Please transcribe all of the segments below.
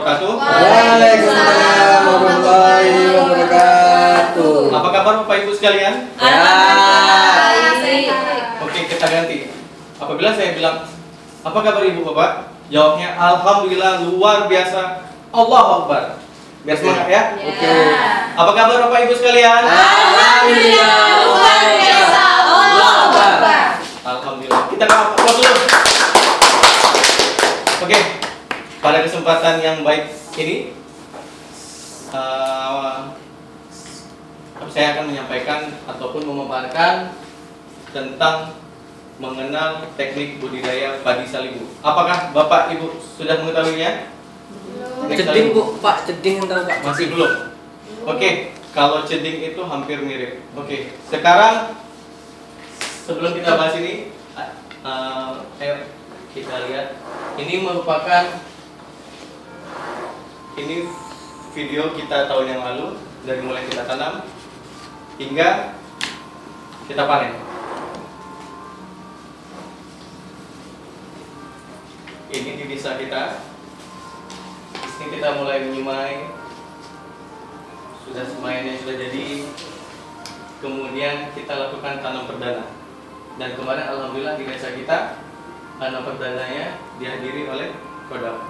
wabarakatuh. Waalaikumsalam warahmatullahi wabarakatuh. Apa kabar Bapak Ibu sekalian? Alhamdulillah. Oke, kita ganti. Apabila saya bilang, apa kabar Ibu Bapak? Jawabnya, Alhamdulillah, luar biasa, Allahu Akbar. Biar semangat ya. Oke. Apa kabar Bapak Ibu sekalian? Alhamdulillah, luar biasa, Allahu Akbar. Alhamdulillah. Kita aplaus dulu. Oke, pada kesempatan yang baik ini, saya akan menyampaikan ataupun memaparkan tentang mengenal teknik budidaya padi salibu. Apakah Bapak Ibu sudah mengetahuinya? Ceding Bu, Pak, ceding entar Pak. Masih belum? Oke, kalau ceding itu hampir mirip. Oke, sekarang sebelum kita bahas ini, ayo kita lihat. Ini merupakan video kita tahun yang lalu, dari mulai kita tanam hingga kita panen. Ini di desa kita. Di sini kita mulai menyemai. Sudah semayannya sudah jadi. Kemudian kita lakukan tanam perdana. Dan kemarin alhamdulillah di desa kita tanam perdananya dihadiri oleh Kodam.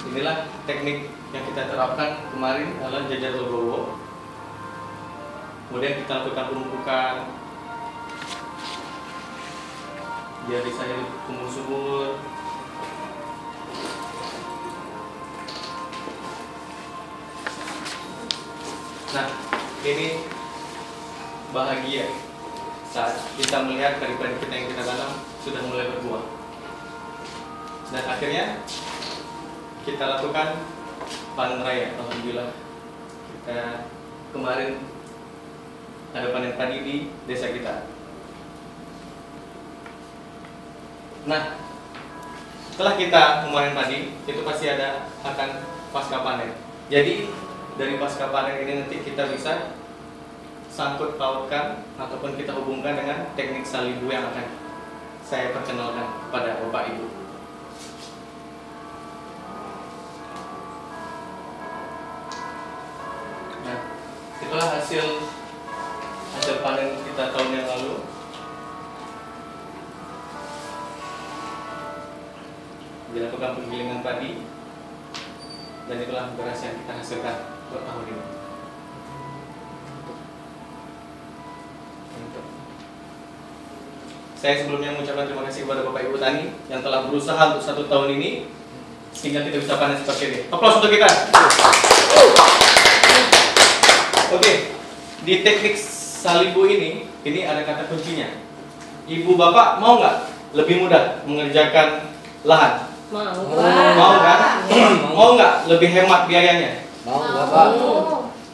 Inilah teknik yang kita terapkan kemarin adalah jajar legowo. Kemudian kita lakukan penumpukan biar bisa tumbuh subur. Nah, ini bahagia saat kita melihat padi-padi kita yang kita tanam sudah mulai berbuah. Dan akhirnya kita lakukan panen raya. Alhamdulillah, kita kemarin ada panen padi di desa kita. Nah, setelah kita memanen padi, itu pasti akan pasca panen. Jadi dari pasca panen ini nanti kita bisa sangkut pautkan ataupun kita hubungkan dengan teknik salibu yang akan saya perkenalkan kepada Bapak Ibu. Nah, itulah hasil panen kita tahun yang lalu. Dilakukan penggilingan padi, dan itulah beras yang kita hasilkan untuk tahun ini. Saya sebelumnya mengucapkan terima kasih kepada Bapak Ibu Tani yang telah berusaha untuk 1 tahun ini sehingga kita bisa panen seperti ini. Aplaus untuk kita. Oke, di teknik salibu ini ada kata kuncinya. Ibu Bapak mau nggak lebih mudah mengerjakan lahan? Mau. Mau kan? Mau nggak lebih hemat biayanya? Mau Bapak?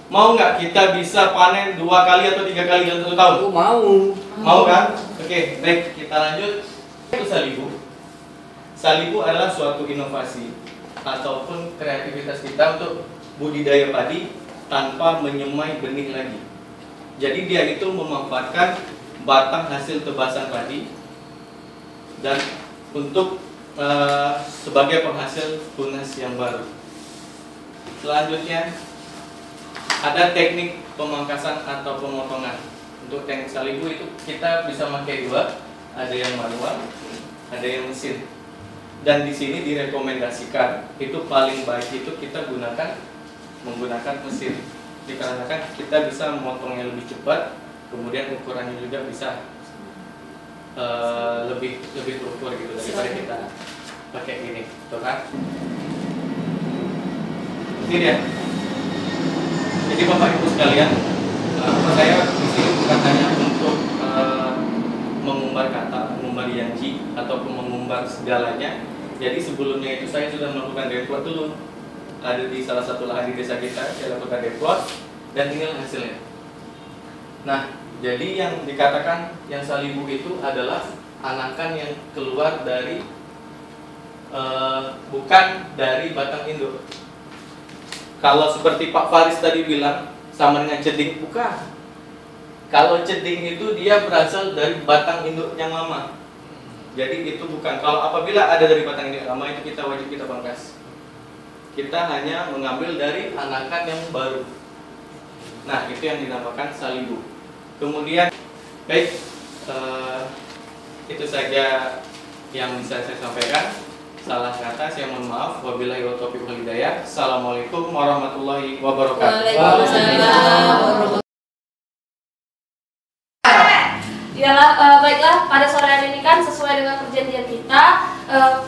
Mau nggak kita bisa panen 2 kali atau 3 kali dalam 1 tahun? Mau. Mau kan? Oke, baik, kita lanjut. Itu salibu. Salibu adalah suatu inovasi ataupun kreativitas kita untuk budidaya padi tanpa menyemai benih lagi. Jadi dia itu memanfaatkan batang hasil tebasan padi dan untuk sebagai penghasil tunas yang baru. Selanjutnya ada teknik pemangkasan atau pemotongan. Untuk teknik salibu itu kita bisa pakai 2, ada yang manual, ada yang mesin. Dan di sini direkomendasikan itu paling baik itu kita menggunakan mesin. Dikarenakan kita bisa memotongnya lebih cepat, kemudian ukurannya juga bisa lebih terukur gitu daripada kita pakai ini, tuh kan? Ini dia. Jadi Bapak Ibu sekalian, saya di sini bukan hanya untuk mengumbar kata, mengumbar janji ataupun mengumbar segalanya. Jadi sebelumnya itu saya sudah melakukan demplot dulu. Ada di salah satu lahan di desa kita, saya lakukan demplot dan inilah hasilnya. Nah, jadi yang dikatakan yang salibu itu adalah anakan yang keluar dari bukan dari batang induk. Kalau seperti Pak Faris tadi bilang sama dengan ceding, bukan. Kalau ceding itu dia berasal dari batang induk yang lama. Jadi itu bukan, kalau apabila ada dari batang ini lama itu kita wajib kita pangkas. Kita hanya mengambil dari anakan yang baru. Nah, itu yang dinamakan salibu. Kemudian, baik, itu saja yang bisa saya sampaikan. Salah kata, saya mohon maaf. Wabillahi taufiq wal hidayah. Assalamualaikum warahmatullahi wabarakatuh. Waalaikumsalam. Yalah, baiklah, pada sore hari ini kan sesuai dengan perjanjian kita,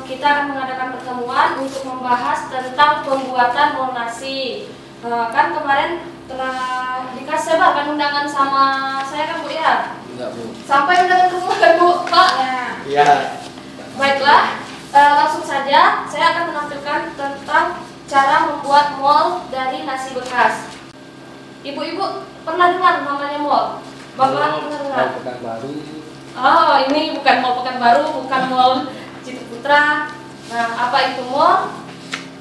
kita akan mengadakan pertemuan untuk membahas tentang pembuatan molnasi. Kan kemarin telah dikasih bahkan undangan sama saya kan Bu ya? Enggak, Bu. Sampai undangan rumah kan Bu, Pak? Iya. Baiklah, langsung saja saya akan menampilkan tentang cara membuat mol dari nasi bekas. Ibu-ibu pernah dengar namanya mol? Bapak pernah dengar? Mall Pekanbaru. Oh, ini bukan mall Pekanbaru, bukan mall Citiputra. Nah, apa itu mol?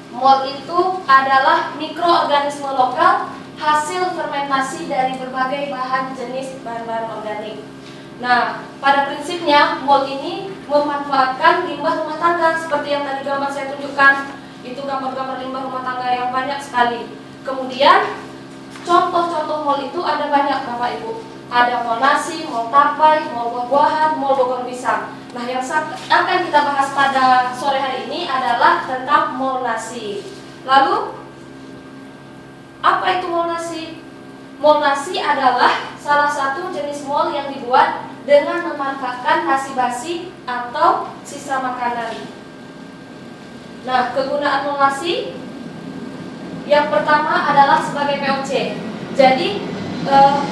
Mol itu adalah mikroorganisme lokal hasil fermentasi dari berbagai bahan jenis bahan-bahan organik. Nah, pada prinsipnya mol ini memanfaatkan limbah rumah tangga seperti yang tadi gambar saya tunjukkan. Itu gambar-gambar limbah rumah tangga yang banyak sekali. Kemudian contoh-contoh mol itu ada banyak Bapak Ibu. Ada mol nasi, mol tapai, mol buah-buahan, mol bogor pisang. Nah, yang akan kita bahas pada sore hari ini adalah tentang mol nasi. Lalu, apa itu mol nasi? Mol nasi adalah salah satu jenis mol yang dibuat dengan memanfaatkan nasi basi atau sisa makanan. Nah, kegunaan mol nasi yang pertama adalah sebagai POC. Jadi,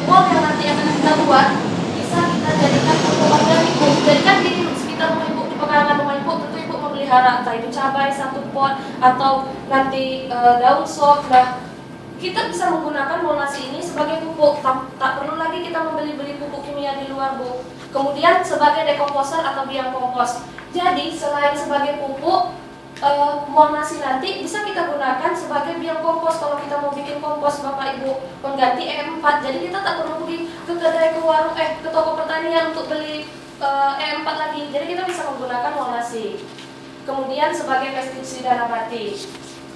mol yang nanti akan kita buat bisa kita jadikan pupuk organik. Jadi kan di sekitar rumah ibu, di pekarangan rumah ibu tentu ibu memelihara entah itu cabai satu pot atau nanti daun sop. Nah, kita bisa menggunakan mol nasi ini sebagai pupuk. Tak perlu lagi kita membeli pupuk kimia di luar Bu. Kemudian sebagai dekomposer atau biang kompos. Jadi selain sebagai pupuk, mol nasi nanti bisa kita gunakan sebagai biang kompos kalau kita mau bikin kompos Bapak Ibu pengganti E4. Jadi kita tak perlu pergi ke kedai, ke warung, ke toko pertanian untuk beli E4 lagi. Jadi kita bisa menggunakan mol nasi. Kemudian sebagai pestisida nabati.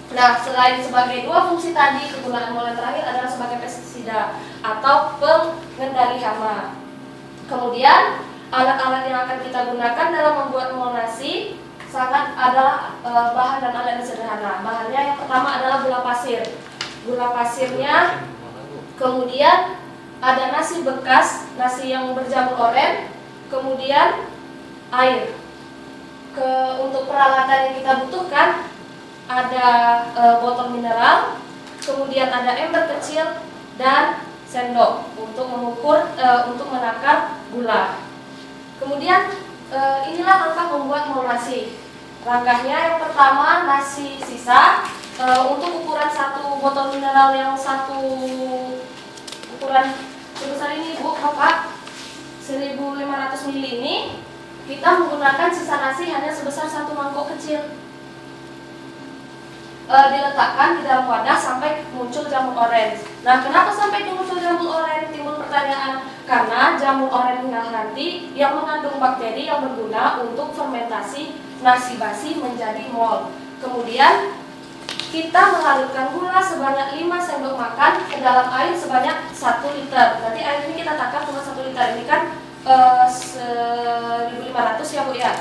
Nah, selain sebagai dua fungsi tadi, kegunaan mol yang terakhir adalah sebagai pestisida atau pengendali hama. Kemudian alat-alat yang akan kita gunakan dalam membuat mol nasi sangat adalah bahan dan alat yang sederhana. Bahannya yang pertama adalah gula pasir. Gula pasirnya, kemudian ada nasi bekas, nasi yang berjamur oren, kemudian air. Untuk peralatan yang kita butuhkan ada botol mineral, kemudian ada ember kecil dan sendok untuk mengukur, untuk menakar gula. Kemudian inilah langkah membuat mol nasi. Langkahnya yang pertama nasi sisa. Untuk ukuran satu botol mineral yang satu ukuran sebesar ini Bu, Bapak 1500 ml ini kita menggunakan sisa nasi hanya sebesar satu mangkok kecil. Diletakkan di dalam wadah sampai muncul jamur oren. Nah, kenapa sampai muncul jamur oren? Timbul pertanyaan. Karena jamur oren nanti yang mengandung bakteri yang berguna untuk fermentasi nasi basi menjadi mol. Kemudian kita melarutkan gula sebanyak 5 sendok makan ke dalam air sebanyak 1 liter. Nanti air ini kita takar cuma 1 liter. Ini kan 1500 ya Bu ya.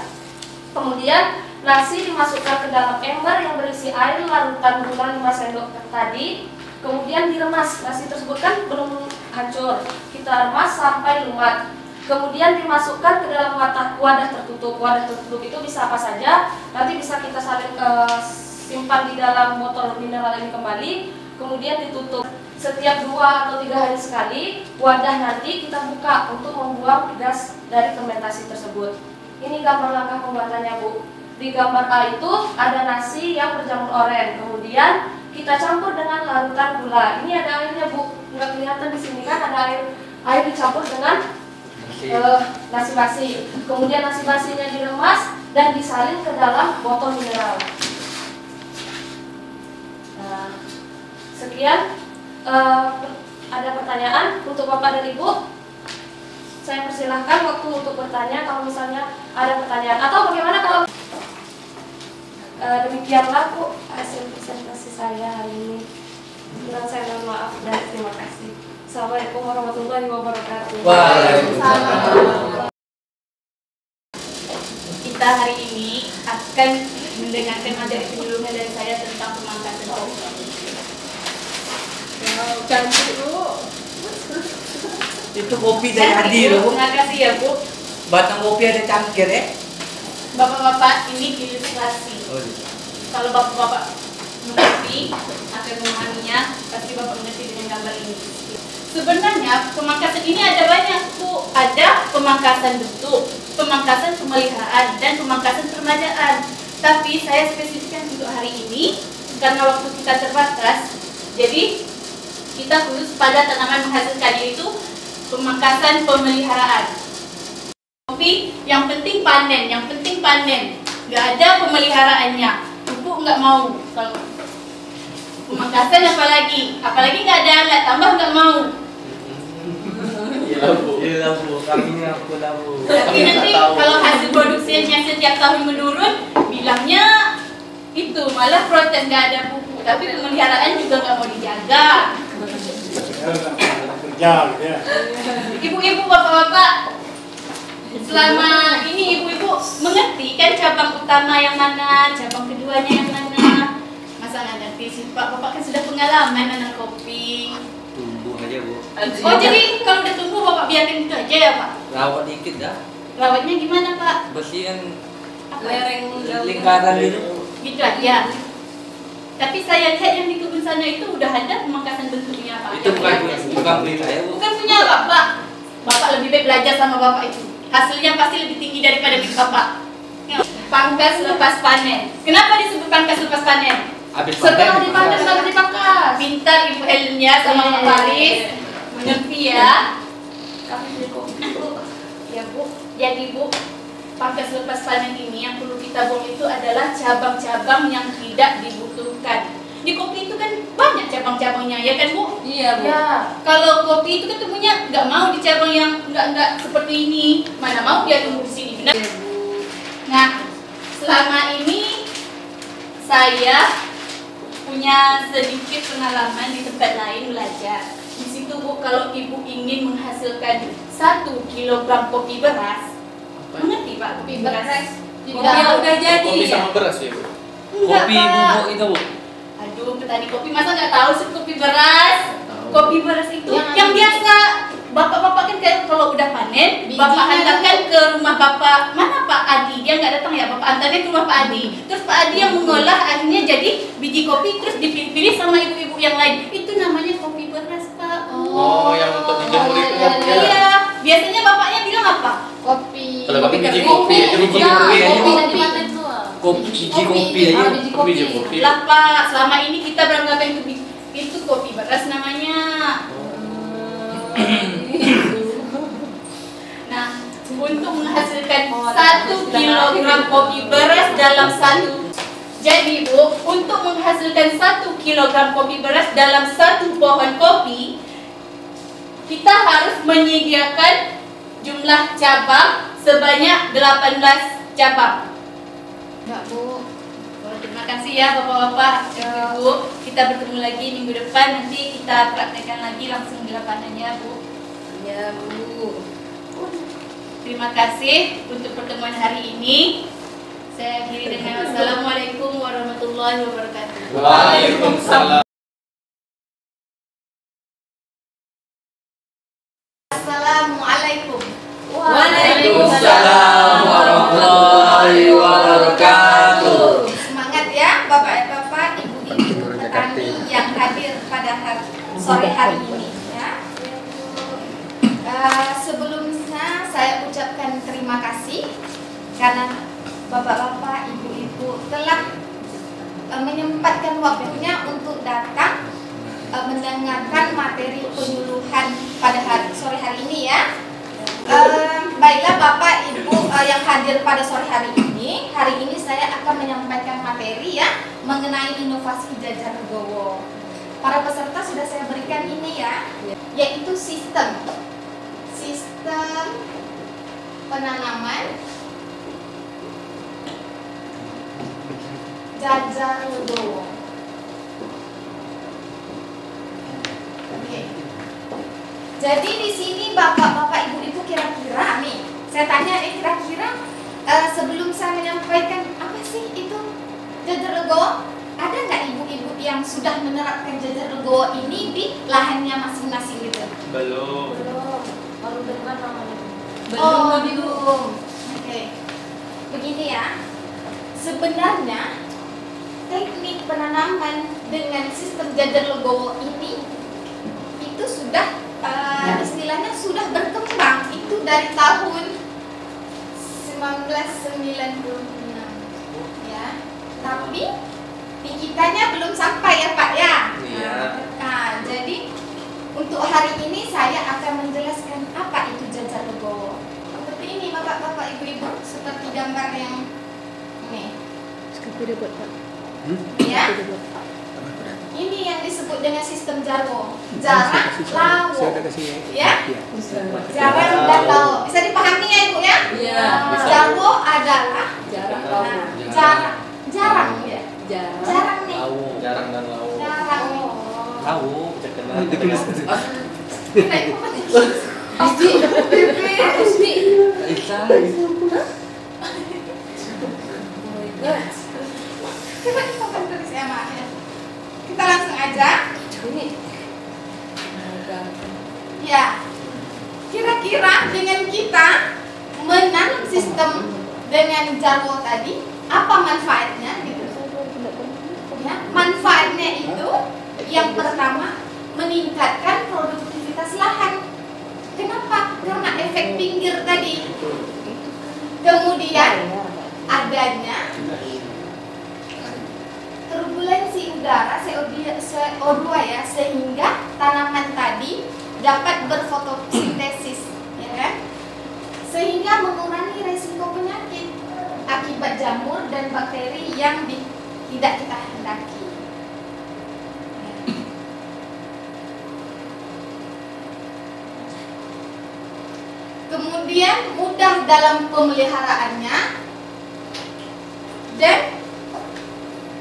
Kemudian nasi dimasukkan ke dalam ember yang berisi air larutan gula 5 sendok tadi. Kemudian diremas. Nasi tersebut kan belum hancur. Kita remas sampai lumat. Kemudian dimasukkan ke dalam wadah tertutup. Wadah tertutup itu bisa apa saja. Nanti bisa kita saling simpan di dalam botol mineral ini kembali. Kemudian ditutup. Setiap 2 atau 3 hari sekali, wadah nanti kita buka untuk membuang gas dari fermentasi tersebut. Ini gambar langkah pembuatannya Bu. Di gambar A itu ada nasi yang berjamur oren. Kemudian kita campur dengan larutan gula. Ini ada airnya Bu. Nggak kelihatan di sini kan ada air dicampur dengan nasi basi. Kemudian nasi basinya diremas dan disalin ke dalam botol mineral. Nah, sekian. Ada pertanyaan untuk Bapak dan Ibu? saya persilahkan waktu untuk bertanya kalau misalnya ada pertanyaan atau bagaimana kalau demikianlah Bu hasil presentasi saya hari ini. Kurang saya mohon maaf dan terima kasih. Assalamualaikum warahmatullahi wabarakatuh. Waalaikumsalam. Kita hari ini akan mendengarkan materi penyuluhan dari saya tentang pemangkasan kopi. Wow, cantik Bu. Itu kopi dari Adi loh, Bu. Terima kasih ya Bu. Batang kopi ada cangkir ya? Bapak-bapak ini ilustrasi. Oh, iya. Kalau bapak-bapak mengerti akan memahaminya, pasti bapak mengerti dengan gambar ini. Sebenarnya pemangkasan ini ada banyak Bu. Ada pemangkasan bentuk, pemangkasan pemeliharaan, dan pemangkasan permajaan. Tapi saya spesifikkan untuk hari ini karena waktu kita terbatas. Jadi kita khusus pada tanaman menghasilkan, yaitu pemangkasan pemeliharaan. Kopi yang penting panen, nggak ada pemeliharaannya. Pupuk nggak mau. Kalau pemangkasan apalagi nggak ada alat, tambah nggak mau. Iya Bu. Iya Bu, kami ngaku lah Bu. Tapi nanti kalau hasil produksinya setiap tahun menurun, bilangnya itu malah protes nggak ada pupuk. Tapi pemeliharaan juga nggak mau dijaga. Ibu-ibu, bapak-bapak, selama ini ibu-ibu mengerti kan cabang utama yang mana, cabang keduanya yang mana? Masa nggak ngerti sih Pak? Bapak kan sudah pengalaman nanam kopi. Tumbuh aja Bu. Oh jadi kalau udah tumbuh bapak biarkan itu aja ya Pak? Rawat dikit dah. Rawatnya gimana Pak? Bersihin Lereng lingkaran gitu. Gitu aja. Tapi saya lihat yang di kebun sana itu udah ada pemangkasan bentuknya Pak. Itu bukan punya saya Bu. Bukan punya Bapak. Bapak lebih baik belajar sama Bapak itu. Hasilnya pasti lebih tinggi daripada milik Bapak. Pangkas lepas panen. Kenapa disebut pangkas lepas panen? Habis setelah panen, dipanen baru dipangkas. Pintar Ibu Helennya sama Pak Faris. Mengerti ya? Kami beli kopi Bu. Ya Bu. Jadi Bu, pangkas lepas panen ini yang perlu kita buang itu adalah cabang-cabang yang tidak dibutuhkan. Di kopi itu kan banyak cabang-cabangnya, ya kan Bu? Iya Bu. Ya, kalau kopi itu kan temunya nggak mau di cabang yang nggak seperti ini. Mana mau dia tumbuh di sini, benar? Nah, selama ini saya punya sedikit pengalaman di tempat lain belajar. Di situ Bu, kalau Ibu ingin menghasilkan 1 kilogram kopi beras, mengerti Pak? Kopi beras. Kopi yang udah jadi. Kopi sama beras ya Bu. Enggak, kopi Pak. bubuk itu Bu. Aduh, petani kopi masa nggak tahu sih kopi beras? Kopi beras itu yang biasa bapak-bapak kan kayak kalau udah panen, bapak antarkan ke rumah bapak. Mana Pak Adi? Dia nggak datang ya, bapak antarnya ke rumah Pak Adi. Terus Pak Adi yang mengolah akhirnya jadi biji kopi, terus dipilih-pilih sama ibu-ibu yang lain. Itu namanya kopi beras Pak. Oh, yang untuk dijemur itu. Iya, biasanya bapaknya bilang apa? Kopi. Kalau kopi biji kopi, itu biji Ya, kopi aja. kopi yang dipanen tuh. Kopi biji kopi aja. Biji kopi. Biji kopi. Lah Pak, selama ini kita beranggapan itu kopi beras namanya. Nah, untuk menghasilkan 1 kilogram kopi beras dalam jadi Bu, untuk menghasilkan 1 kilogram kopi beras dalam 1 pohon kopi, kita harus menyediakan jumlah cabang sebanyak 18 cabang. Enggak Bu. Terima kasih ya Bapak-bapak, Ibu. Kita bertemu lagi minggu depan, nanti kita praktekkan lagi langsung di lapangannya Bu. Iya Bu. Terima kasih untuk pertemuan hari ini. Saya akhiri dengan wassalamualaikum warahmatullahi wabarakatuh. Waalaikumsalam. Assalamualaikum. Waalaikumsalam warahmatullahi wabarakatuh. Semangat ya Bapak-bapak, Ibu-ibu petani yang hadir pada sore hari ini ya. Sebelumnya saya ucapkan terima kasih karena Bapak-bapak, Ibu-ibu telah menyempatkan waktunya untuk datang mendengarkan materi penyuluhan pada sore hari ini ya. Baiklah Bapak Ibu yang hadir pada sore hari ini saya akan menyampaikan materi ya mengenai inovasi Jajargowo. Para peserta sudah saya berikan ini ya, yaitu sistem sistem penanaman jajar legowo. Oke. Jadi di sini bapak-bapak, ibu-ibu kira-kira nih, saya tanya kira-kira sebelum saya menyampaikan apa sih itu jajar legowo, ada nggak ibu-ibu yang sudah menerapkan jajar legowo ini di lahannya masing-masing gitu? Belum. Baru dengar namanya. Belum. Oke. Begini ya. Sebenarnya teknik penanaman dengan sistem jajar legowo ini itu sudah istilahnya sudah berkembang itu dari tahun 1996 ya. Tapi di kitanya belum sampai ya Pak ya. Iya. Nah, jadi untuk hari ini saya akan menjelaskan apa itu jajar legowo. Seperti ini bapak-bapak, ibu-ibu, seperti gambar yang ini. Ya. Ini yang disebut dengan sistem jarwo. Jarak lawo. Ya. Jarak dan lawo. Bisa dipahami ya Ibu ya? Iya. Jarwo adalah Jarak nah, lawo. jarang ya. Jarang. Jarang nih. Jarang dan lau. Jarang nih. Tahu. Pasti. Bisa. Coba kita tulis ya Mak ya. Kita langsung aja. Ini. Ya. Kira-kira dengan kita menanam sistem dengan jarwo tadi, apa manfaatnya gitu? Ya, manfaatnya itu yang pertama meningkatkan produktivitas lahan. Kenapa? Karena efek pinggir tadi. Kemudian adanya turbulensi udara CO2 ya, sehingga tanaman tadi dapat berfotosintesis, ya kan? Sehingga mengurangi resiko penyakit akibat jamur dan bakteri yang tidak kita hendaki. Kemudian mudah dalam pemeliharaannya dan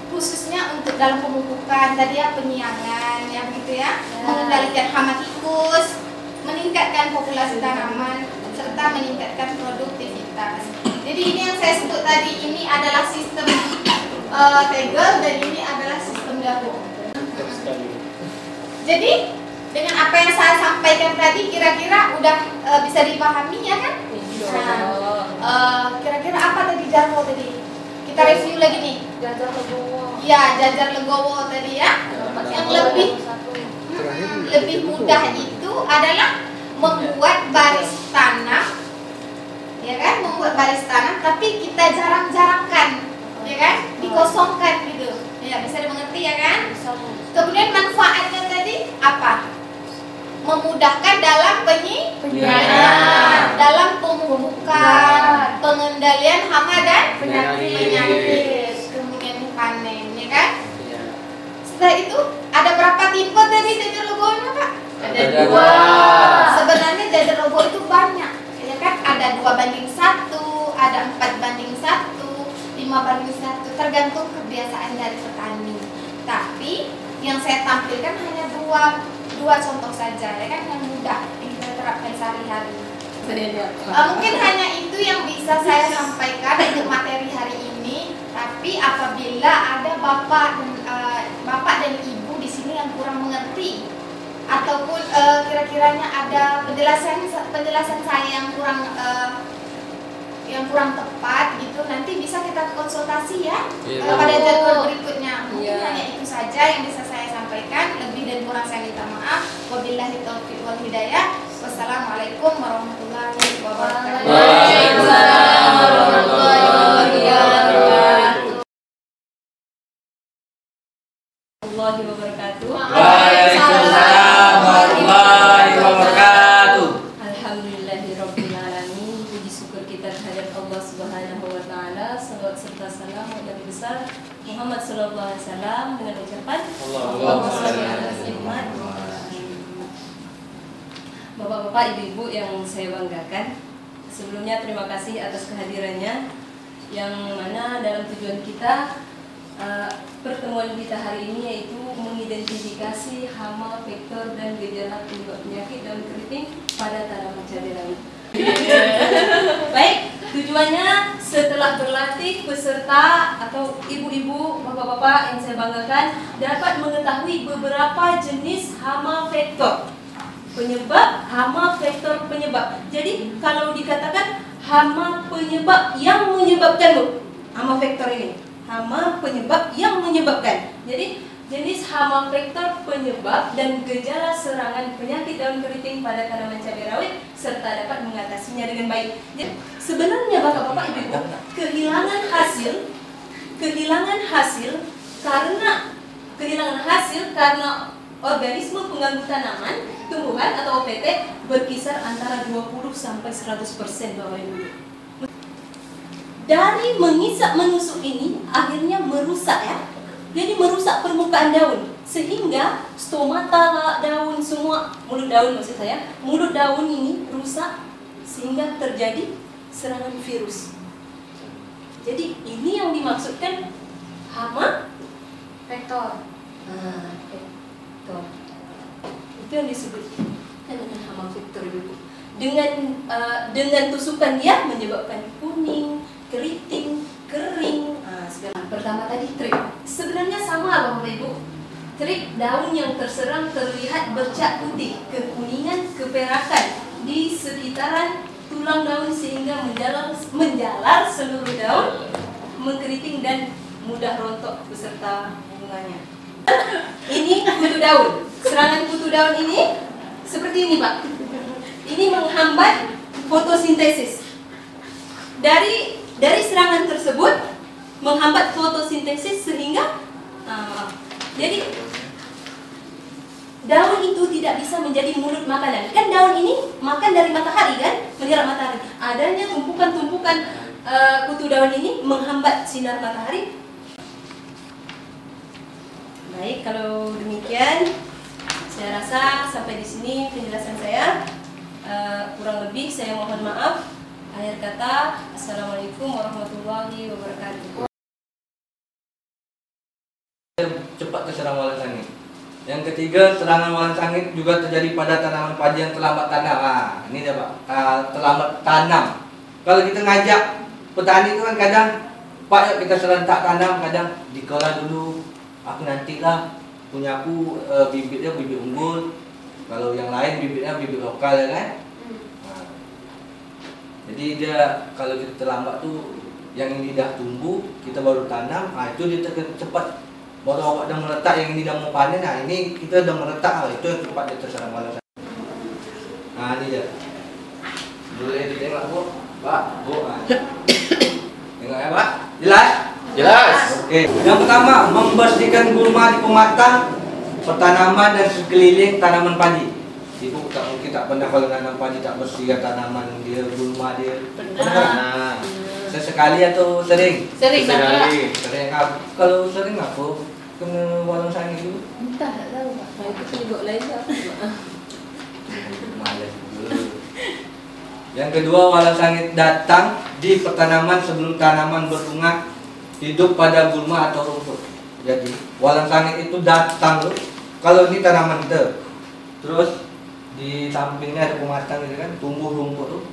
khususnya untuk dalam pemupukan tadi ya, penyiangan yang gitu ya, mengendalikan hama tikus, meningkatkan populasi tanaman serta meningkatkan produktivitas. Jadi ini yang saya sebut tadi, ini adalah sistem tegel dan ini adalah sistem jarwo. Jadi dengan apa yang saya sampaikan tadi kira-kira udah bisa dipahami ya kan? Nah, kira-kira apa tadi jarwo tadi? Kita review lagi nih. Jajar legowo. Ya, jajar legowo tadi ya. Yang lebih mudah itu adalah membuat baris tanam, ya kan? Membuat baris tanam, tapi kita jarang-jarangkan, ya kan? Dikosongkan gitu. Ya, bisa dimengerti ya kan? Kemudian manfaatnya tadi apa? Memudahkan dalam penyiangan, dalam pemupukan, pengendalian hama dan penyakit, kemudian panen, ya kan? Setelah itu ada berapa tipe tadi jajar legowo Pak? Ada 2. Sebenarnya jajar legowo itu banyak, ya kan? Ada 2:1, ada 4:1, 5:1, tergantung kebiasaan dari petani. Tapi yang saya tampilkan hanya dua contoh saja, ya kan, yang mudah yang kita terapkan sehari-hari. Mungkin hanya itu yang bisa saya sampaikan untuk materi hari ini. Tapi apabila ada bapak dan ibu di sini yang kurang mengerti ataupun kira-kiranya ada penjelasan saya yang kurang tepat gitu, nanti bisa kita konsultasi ya pada jadwal berikutnya. Mungkin hanya itu saja yang bisa saya sampaikan. Lebih dan kurang saya minta maaf. Wabillahi taufiq wal hidayah. Wassalamualaikum warahmatullahi wabarakatuh. Waalaikumsalam warahmatullahi wabarakatuh. Waalaikumsalam warahmatullahi wabarakatuh. Alhamdulillahirabbil alamin. Puji syukur kita terhadap Allah Subhanahu wa taala. Salawat serta salam Nabi besar Muhammad sallallahu alaihi wasallam dengan ucapan Allahumma shalli ala Muhammad. Bapak-bapak, ibu-ibu yang saya banggakan, sebelumnya terima kasih atas kehadirannya, yang mana dalam tujuan kita pertemuan kita hari ini yaitu mengidentifikasi hama, vektor, dan gejala penyebab penyakit daun keriting pada tanaman cabai rawit. Baik, tujuannya setelah berlatih peserta atau ibu-ibu, bapak-bapak yang saya banggakan dapat mengetahui beberapa jenis hama vektor. Penyebab, hama, vektor, penyebab. Jadi kalau dikatakan hama penyebab yang menyebabkan, hama vektor ini, hama penyebab yang menyebabkan. Jadi jenis hama vektor penyebab dan gejala serangan penyakit daun keriting pada tanaman cabai rawit serta dapat mengatasinya dengan baik. Jadi sebenarnya bapak-bapak ibu-ibu kehilangan hasil karena organisme pengganggu tanaman, tumbuhan atau OPT berkisar antara 20 sampai 100% Bapak Ibu. Dari mengisap menusuk ini akhirnya merusak ya. Jadi merusak permukaan daun sehingga stomata daun semua, mulut daun maksud saya, mulut daun ini rusak sehingga terjadi serangan virus. Jadi ini yang dimaksudkan hama Vektor. Itu yang disebut dengan hama vektor ibu. Dengan tusukan dia menyebabkan kuning, keriting, kering. Segala. Pertama tadi trip. Sebenarnya sama Bapak Ibu. Trip daun yang terserang terlihat bercak putih, kekuningan, keperakan di sekitaran tulang daun sehingga menjalar seluruh daun, mengkeriting dan mudah rontok beserta bunganya. Ini kutu daun. Serangan kutu daun ini seperti ini Pak. Ini menghambat fotosintesis. Dari serangan tersebut menghambat fotosintesis sehingga jadi daun itu tidak bisa menjadi mulut makanan. Kan daun ini makan dari matahari kan, menyerap matahari. Adanya tumpukan-tumpukan kutu daun ini menghambat sinar matahari. Baik, kalau demikian saya rasa sampai di sini penjelasan saya. Kurang lebih saya mohon maaf. Akhir kata, Assalamualaikum warahmatullahi wabarakatuh. Cepat terserang walang sangit. Yang ketiga, serangan walang sangit juga terjadi pada tanaman padi yang terlambat tanam. Ini dia Pak, terlambat tanam. Kalau kita ngajak petani itu kan kadang, Pak yuk kita serentak tanam, kadang dikelola dulu. Aku nantilah punya aku bibitnya bibit unggul, kalau yang lain bibitnya bibit lokal ya kan. Jadi dia kalau kita terlambat tuh yang ini dah tumbuh kita baru tanam, itu dia cepat baru awak dah meletak yang ini dah mau panen. Ini kita dah meletak, itu yang cepat dia terserang walang sangit. Ini dia. Boleh ditengok Bu, Pak, Bu. Tengok ya Pak, jelas? Jelas. Oke. Yang pertama, membersihkan gulma di pematang pertanaman dan sekeliling tanaman padi. Ibu mungkin tak pernah kalau nanam padi tak bersihkan tanaman dia, gulma dia. Pernah. Sesekali atau sering? Sering Sekali. Sering apa? Kalau sering apa? Kena walang sangit dulu. Entah, tak tahu Pak. Itu penyebab lain apa? Malas dulu. Yang kedua, walang sangit datang di pertanaman sebelum tanaman berbunga, hidup pada gulma atau rumput. Jadi walang sangit itu datang tuh. Kalau ini tanaman kita, terus di sampingnya ada pematang gitu kan, tumbuh rumput tuh,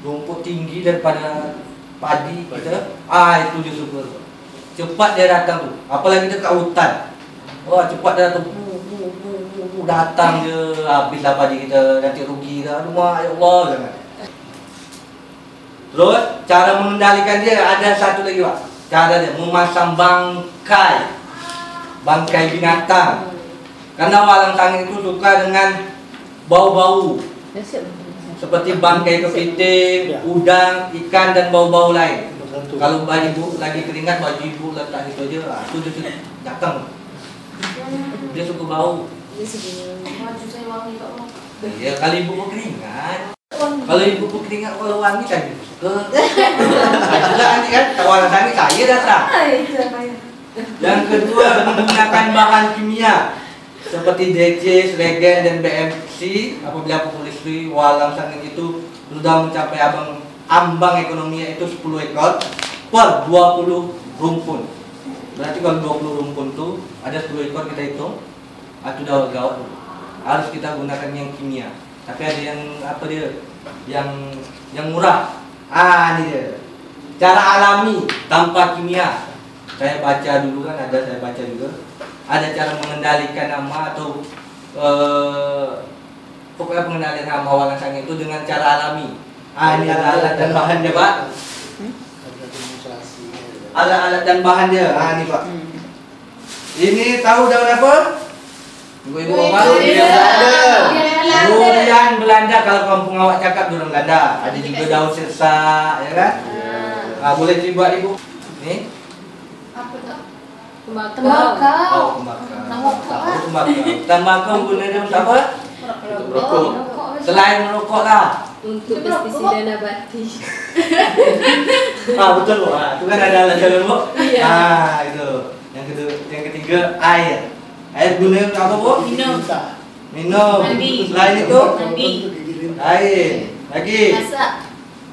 rumput tinggi daripada padi kita. Itu dia syukur. Cepat dia datang tuh. Apalagi dekat hutan. Wah cepat dia datang. Datang je, habislah padi kita, nanti rugi dah. Aduh ya Allah jangan. Terus cara mengendalikan dia ada satu lagi Pak. Cara dia memasang bangkai binatang. Karena walang sangit itu suka dengan bau-bau seperti bangkai kepiting, udang, ikan dan bau-bau lain. Kalau baju ibu lagi keringat, baju ibu letak itu aja, itu dia datang. Dia suka bau. Baju saya wangi Pak. Ya kalau ibu berkeringat, kalau ibu berkeringat kalau wangi kan suka. Juga nanti kan walang sangit saya datang. Yang kedua, menggunakan bahan kimia seperti DC, Regen, dan BMC apabila populasi walang sangit itu sudah mencapai ambang ekonominya itu 10 ekor per 20 rumpun. Berarti kalau 20 rumpun tuh ada 10 ekor kita hitung, itu udah gawat. Harus kita gunakan yang kimia. Tapi ada yang apa dia? Yang murah. Ini dia. Cara alami tanpa kimia. Saya baca dulu kan, saya baca juga. Ada cara mengendalikan hama atau pokoknya pengendalian hama walang sangit itu dengan cara alami. Ini alat-alat dan bahannya, Pak. Alat-alat dan bahannya. Ini, Pak. Ini tahu daun apa? Ibu-ibu apa? Durian Belanda. Kalau kampung awak cakap durian Belanda. Ada juga daun sirsa, ya kan? Boleh coba Ibu. Nih. Apa tuh? Tembakau. Oh, tembakau. Tembakau gunanya untuk apa? Rokok. Selain merokok lah. Untuk pestisida nabati. Betul Bu. Itu kan ada alat-alat Bu. Iya. Itu. Yang ketiga air. Air gunanya untuk apa Bu? Minum. Mandi. Selain itu Mandi. air. Lagi. Masak.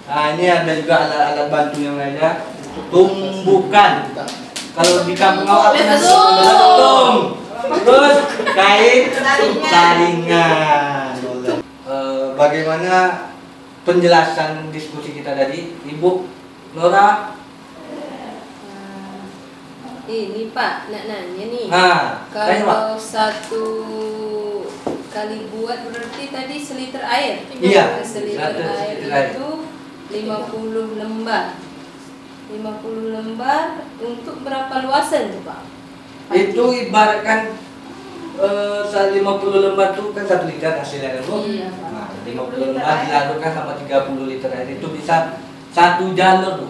Ini ada juga alat-alat bantu yang lainnya. Tumbukan. Kalau di kampung awak betung. Terus kain saringan. Bagaimana penjelasan diskusi kita tadi, Ibu Nora? Ini Pak, nak nanya nih. Tanya Pak. Kalau satu kali buat berarti tadi seliter air. Iya, Seliter air itu 50 lembar. 50 lembar untuk berapa luasan tuh Pak? Itu ibaratkan 50 lembar itu kan 1 liter hasilnya kan Bu? Iya, Pak. Nah, 50 lembar dilarutkan sama 30 liter air itu bisa 1 jalur Bu.